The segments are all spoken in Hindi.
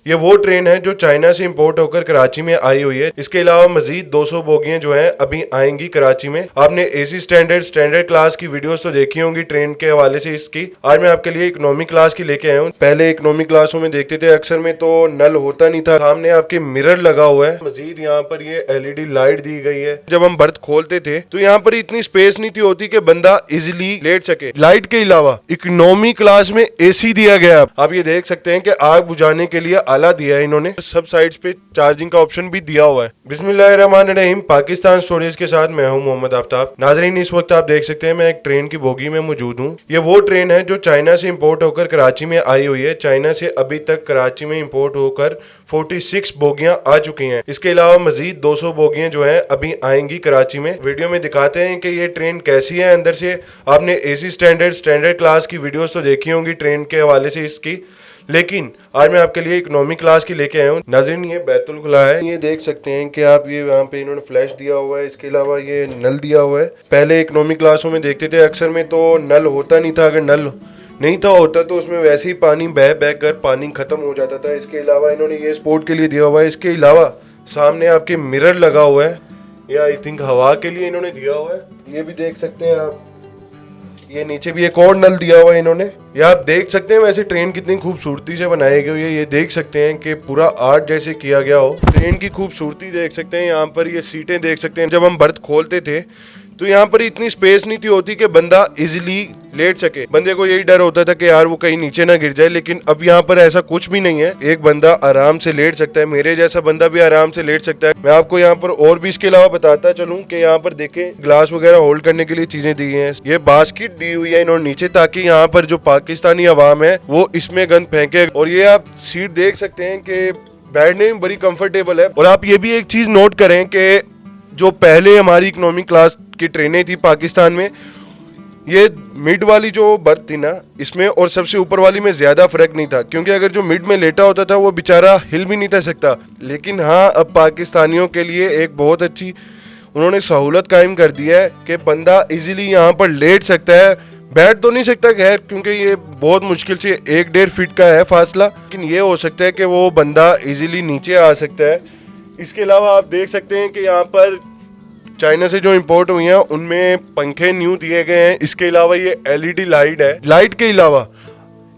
ये वो ट्रेन है जो चाइना से इंपोर्ट होकर कराची में आई हुई है। इसके अलावा मजीद 200 बोगियां जो हैं अभी आएंगी कराची में। आपने एसी स्टैंडर्ड क्लास की वीडियोस तो देखी होंगी ट्रेन के हवाले से इसकी। आज मैं आपके लिए इकोनॉमी क्लास की लेके आया हूँ। पहले इकोनॉमी क्लासों में देखते थे अक्सर में तो नल होता नहीं था, सामने आपके मिरर लगा हुआ है। मजीद यहाँ पर ये एलईडी लाइट दी गई है। जब हम बर्थ खोलते थे तो यहाँ पर इतनी स्पेस नहीं थी होती कि बंदा इजिली लेट सके। लाइट के अलावा इकोनॉमी क्लास में एसी दिया गया। आप ये देख सकते हैं कि आग बुझाने के लिए आला दिया है इन्होंने। सब साइड्स पे चार्जिंग का ऑप्शन भी दिया हुआ है। बिस्मिल्लाहिर्रहमानिर्रहीम। पाकिस्तान स्टोरीज के साथ मैं हूं मोहम्मद आफ्ताब। नाजरीन, इस वक्त आप देख सकते हैं मैं एक ट्रेन की बोगी में मौजूद हूं। ये वो ट्रेन है जो चाइना से इंपोर्ट होकर कराची में आई हुई है। चाइना से अभी तक कराची में इंपोर्ट होकर 46 बोगियां आ चुकी हैं। इसके अलावा मजीद 200 बोगियां जो है अभी आएंगी कराची में। वीडियो में दिखाते हैं कि ये ट्रेन कैसी है अंदर से। आपने एसी स्टैंडर्ड क्लास की वीडियोस तो देखी होंगी ट्रेन के हवाले से इसकी, लेकिन आज मैं आपके लिए इकोनॉमी क्लास की लेके आया हूँ। नाज़रीन, ये बैतुल खुला है। ये देख सकते हैं कि आप ये यहाँ पे इन्होंने फ्लैश दिया हुआ है। इसके अलावा ये नल दिया हुआ है। पहले इकोनॉमी क्लासों में देखते थे अक्सर में तो नल होता नहीं था। अगर नल नहीं था होता तो उसमें वैसे ही पानी बह कर पानी खत्म हो जाता था। इसके अलावा इन्होंने ये स्पोर्ट के लिए दिया हुआ है। इसके अलावा सामने आपके मिरर लगा हुआ है। ये आई थिंक हवा के लिए इन्होंने दिया हुआ है। ये भी देख सकते हैं आप। ये नीचे भी एक और नल दिया हुआ है इन्होंने। ये आप देख सकते हैं वैसे ट्रेन कितनी खूबसूरती से बनाई गई है। ये देख सकते हैं कि पूरा आर्ट जैसे किया गया हो। ट्रेन की खूबसूरती देख सकते हैं। यहाँ पर ये सीटें देख सकते हैं। जब हम बर्थ खोलते थे तो यहाँ पर इतनी स्पेस नहीं थी होती कि बंदा इजीली लेट सके। बंदे को यही डर होता था कि यार वो कहीं नीचे ना गिर जाए, लेकिन अब यहाँ पर ऐसा कुछ भी नहीं है। एक बंदा आराम से लेट सकता है। मेरे जैसा बंदा भी आराम से लेट सकता है। मैं आपको यहाँ पर और भी इसके अलावा बताता चलूँ कि यहाँ पर देखें ग्लास वगैरह होल्ड करने के लिए चीजें दी हैं। ये बास्केट दी हुई है इन्होंने नीचे, ताकि यहाँ पर जो पाकिस्तानी अवाम है वो इसमें गंद फेंके। और ये आप सीट देख सकते हैं कि बैठने में बड़ी कंफर्टेबल है। और आप ये भी एक चीज नोट करें कि जो पहले हमारी इकोनॉमिक क्लास की ट्रेनें थी पाकिस्तान में, ये मिड वाली जो बर्थ थी ना इसमें और सबसे ऊपर वाली में ज्यादा फर्क नहीं था, क्योंकि अगर जो मिड में लेटा होता था वो बेचारा हिल भी नहीं था सकता। लेकिन हाँ, अब पाकिस्तानियों के लिए एक बहुत अच्छी उन्होंने सहूलत कायम कर दी है कि बंदा इजीली यहाँ पर लेट सकता है। बैठ तो नहीं सकता खैर, क्योंकि ये बहुत मुश्किल से 1-1.5 फीट का है फासला, लेकिन ये हो सकता है कि वो बंदा इजीली नीचे आ सकता है। इसके अलावा आप देख सकते हैं कि यहाँ पर चाइना से जो इंपोर्ट हुई हैं उनमें पंखे न्यू दिए गए हैं। इसके अलावा ये एलईडी लाइट है। लाइट के अलावा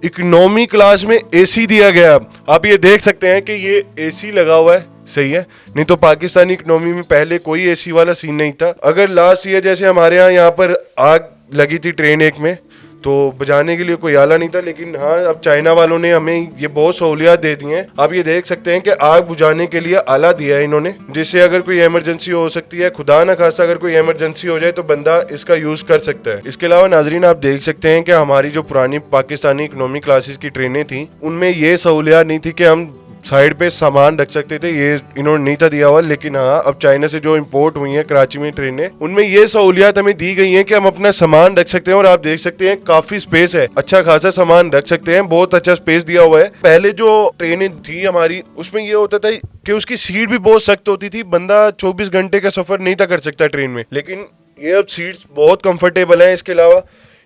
इकोनॉमी क्लास में एसी दिया गया। आप ये देख सकते हैं कि ये एसी लगा हुआ है, सही है। नहीं तो पाकिस्तानी इकोनॉमी में पहले कोई एसी वाला सीन नहीं था। अगर लास्ट ईयर जैसे हमारे यहाँ पर आग लगी थी ट्रेन एक में, तो बजाने के लिए कोई आला नहीं था, लेकिन हाँ अब चाइना वालों ने हमें ये बहुत सहूलियत दे दी हैं। आप ये देख सकते हैं कि आग बुझाने के लिए आला दिया है इन्होंने, जिससे अगर कोई इमरजेंसी हो सकती है, खुदा ना खास्ता अगर कोई इमरजेंसी हो जाए तो बंदा इसका यूज कर सकता है। इसके अलावा नाजरीन, आप देख सकते हैं कि हमारी जो पुरानी पाकिस्तानी इकोनॉमी क्लासेस की ट्रेनें थी उनमें ये सहूलियत नहीं थी कि हम साइड पे सामान रख सकते थे। ये इन्होंने नहीं था दिया हुआ। लेकिन हाँ, अब चाइना से जो इंपोर्ट हुई हैं कराची में ट्रेनें, उनमें ये सहूलियत हमें दी गई है कि हम अपना सामान रख सकते हैं। और आप देख सकते हैं काफी स्पेस है, अच्छा खासा सामान रख सकते हैं। बहुत अच्छा स्पेस दिया हुआ है। पहले जो ट्रेनें थी हमारी उसमें ये होता था कि उसकी सीट भी बहुत सख्त होती थी। बंदा 24 घंटे का सफर नहीं था कर सकता ट्रेन में, लेकिन ये अब सीट्स बहुत कंफर्टेबल है। इसके अलावा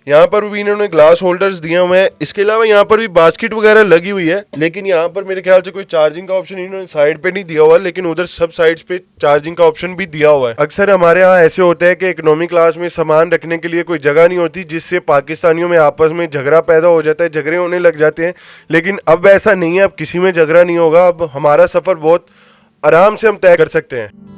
यहाँ पर भी इन्होंने ग्लास होल्डर्स दिए हुए हैं। इसके अलावा यहाँ पर भी बास्केट वगैरह लगी हुई है, लेकिन यहाँ पर मेरे ख्याल से कोई चार्जिंग का ऑप्शन इन्होंने साइड पे नहीं दिया हुआ, लेकिन उधर सब साइड्स पे चार्जिंग का ऑप्शन भी दिया हुआ है। अक्सर हमारे यहाँ ऐसे होता है कि इकोनॉमी क्लास में सामान रखने के लिए कोई जगह नहीं होती, जिससे पाकिस्तानियों में आपस में झगड़ा पैदा हो जाता है, झगड़े होने लग जाते हैं। लेकिन अब ऐसा नहीं है, अब किसी में झगड़ा नहीं होगा। अब हमारा सफर बहुत आराम से हम तय कर सकते हैं।